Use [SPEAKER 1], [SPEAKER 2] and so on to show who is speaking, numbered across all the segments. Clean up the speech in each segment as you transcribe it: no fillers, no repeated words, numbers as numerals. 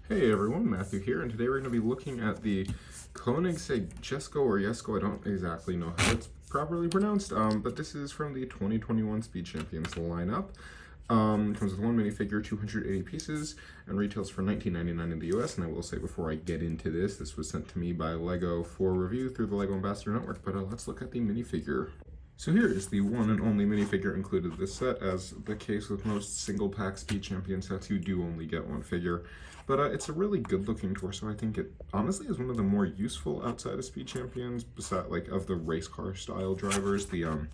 [SPEAKER 1] Hey everyone, Matthew here, and today we're going to be looking at the Koenigsegg Jesko or Jesko. I don't exactly know how it's properly pronounced, but this is from the 2021 Speed Champions lineup. It comes with one minifigure, 280 pieces, and retails for $19.99 in the US. And I will say before I get into this, this was sent to me by LEGO for review through the LEGO Ambassador Network, but let's look at the minifigure. So here is the one and only minifigure included in this set. As the case with most single pack Speed Champion sets, you do only get one figure. But it's a really good looking torso. I think it honestly is one of the more useful outside of Speed Champions, beside like of the race car style drivers. The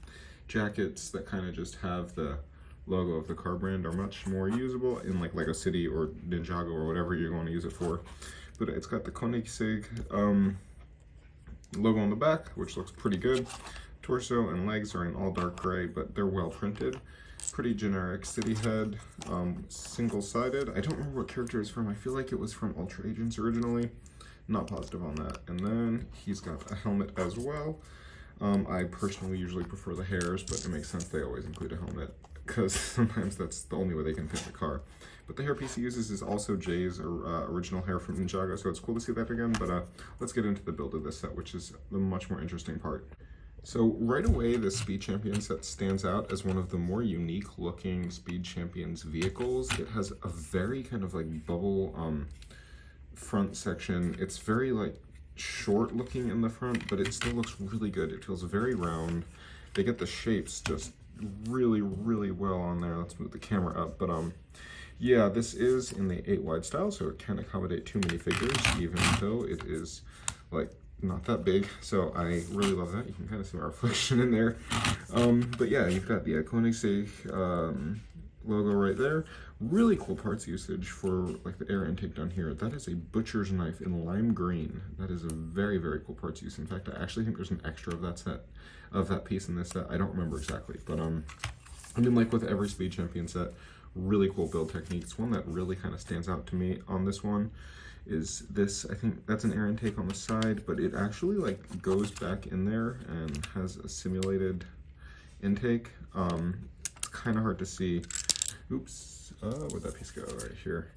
[SPEAKER 1] jackets that kind of just have the logo of the car brand are much more usable in like LEGO City or Ninjago or whatever you're going to use it for. But it's got the Koenigsegg logo on the back, which looks pretty good. Torso and legs are in all dark gray, but they're well printed. Pretty generic city head, single-sided. I don't remember what character it's from. I feel like it was from Ultra Agents originally. Not positive on that. And then he's got a helmet as well. I personally usually prefer the hairs, but it makes sense they always include a helmet because sometimes that's the only way they can fit the car. But the hairpiece he uses is also Jay's original hair from Ninjago, so it's cool to see that again. But let's get into the build of this set, which is the much more interesting part. So right away, the Speed Champion set stands out as one of the more unique looking Speed Champions vehicles. It has a very kind of like bubble front section. It's very like short looking in the front, but it still looks really good. It feels very round. They get the shapes just really, really well on there. Let's move the camera up. But yeah, this is in the 8 wide style, so it can accommodate 2 minifigures, even though it is like not that big, so I really love that. You can kind of see my reflection in there. But yeah, you've got the Koenigsegg logo right there. Really cool parts usage for like the air intake down here. That is a butcher's knife in lime green. That is a very, very cool parts use. In fact, I actually think there's an extra of that set, of that piece in this set. I don't remember exactly, but I mean, like with every Speed Champion set, really cool build techniques. One that really kind of stands out to me on this one is this. I think that's an air intake on the side, but it actually like goes back in there and has a simulated intake. It's kind of hard to see. Oops, where'd that piece go? Right here.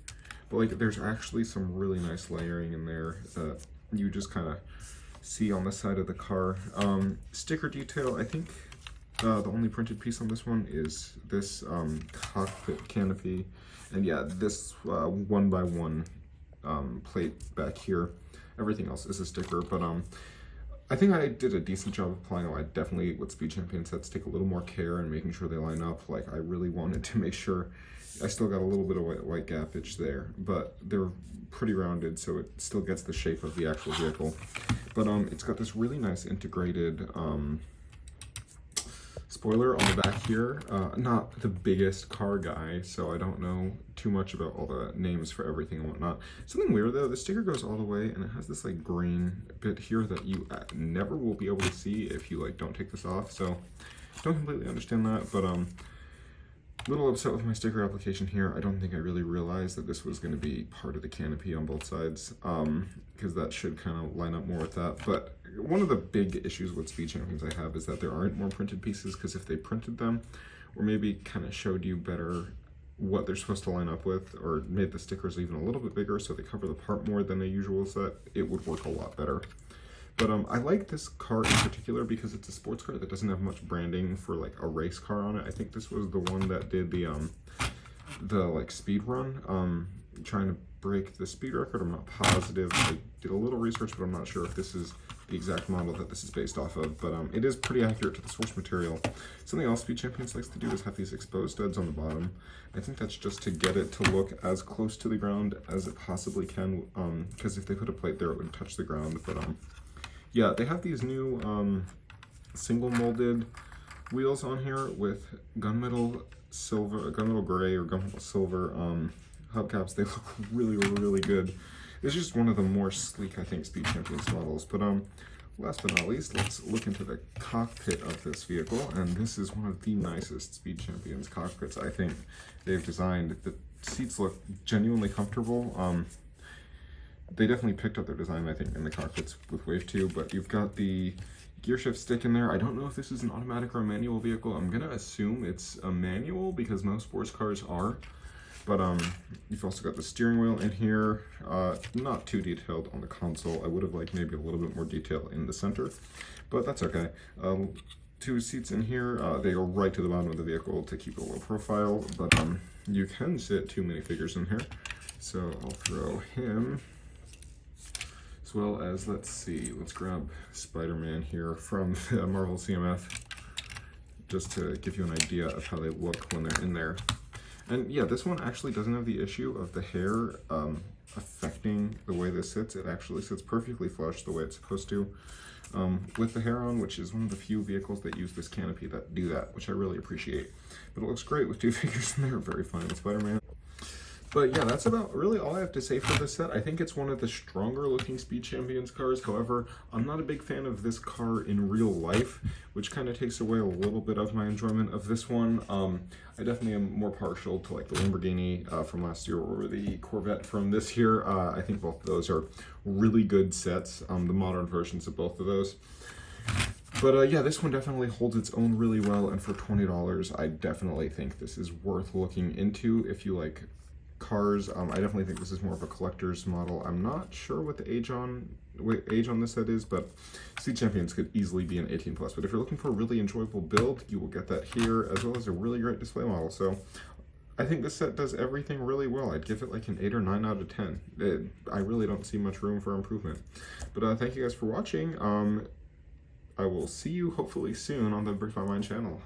[SPEAKER 1] But like there's actually some really nice layering in there that you just kind of see on the side of the car. Sticker detail, I think the only printed piece on this one is this cockpit canopy, and yeah, this 1x1 plate back here. Everything else is a sticker, but I think I did a decent job applying them. I definitely, with Speed Champion sets, take a little more care in making sure they line up. Like I really wanted to make sure I still got a little bit of white gappage there, but they're pretty rounded, so it still gets the shape of the actual vehicle. But it's got this really nice integrated spoiler on the back here. Not the biggest car guy, so I don't know too much about all the names for everything and whatnot. Something weird though, the sticker goes all the way and it has this like green bit here that you never will be able to see if you like don't take this off, so don't completely understand that. But little upset with my sticker application here. I don't think I really realized that this was going to be part of the canopy on both sides, because that should kind of line up more with that. But one of the big issues with Speed Champions I have is that there aren't more printed pieces, because if they printed them, or maybe kind of showed you better what they're supposed to line up with, or made the stickers even a little bit bigger so they cover the part more than a usual set, it would work a lot better. But I like this car in particular because it's a sports car that doesn't have much branding for like a race car on it. I think this was the one that did the like speed run, trying to break the speed record. I'm not positive. I did a little research, but I'm not sure if this is the exact model that this is based off of. But it is pretty accurate to the source material. Something else Speed Champions likes to do is have these exposed studs on the bottom. I think that's just to get it to look as close to the ground as it possibly can, because if they put a plate there, it would touch the ground. But yeah, they have these new single molded wheels on here with gunmetal gray or gunmetal silver hubcaps. They look really, really good. It's just one of the more sleek, I think, Speed Champions models. But last but not least, let's look into the cockpit of this vehicle. And this is one of the nicest Speed Champions cockpits I think they've designed. The seats look genuinely comfortable. They definitely picked up their design, I think, in the cockpits with Wave 2, but you've got the gear shift stick in there. I don't know if this is an automatic or a manual vehicle. I'm gonna assume it's a manual because most sports cars are. But you've also got the steering wheel in here. Not too detailed on the console. I would have liked maybe a little bit more detail in the center, but that's okay. 2 seats in here. They go right to the bottom of the vehicle to keep a low profile, but you can sit 2 minifigures in here. So I'll throw him, as well as, let's see, let's grab Spider-Man here from the Marvel CMF, just to give you an idea of how they look when they're in there. And yeah, this one actually doesn't have the issue of the hair affecting the way this sits. It actually sits perfectly flush the way it's supposed to with the hair on, which is one of the few vehicles that use this canopy that do that, which I really appreciate. But it looks great with 2 figures in there, very fine with Spider-Man. But yeah, that's about really all I have to say for this set. I think it's one of the stronger looking Speed Champions cars. However, I'm not a big fan of this car in real life, which kind of takes away a little bit of my enjoyment of this one. I definitely am more partial to like the Lamborghini from last year or the Corvette from this year. I think both of those are really good sets, the modern versions of both of those. But yeah, this one definitely holds its own really well, and for $20, I definitely think this is worth looking into if you like cars. I definitely think this is more of a collector's model. I'm not sure what the age on this set is, but Speed Champions could easily be an 18+. But if you're looking for a really enjoyable build, you will get that here, as well as a really great display model. So I think this set does everything really well. I'd give it like an 8 or 9 out of 10. I really don't see much room for improvement. But thank you guys for watching. I will see you hopefully soon on the Brix Reviews channel.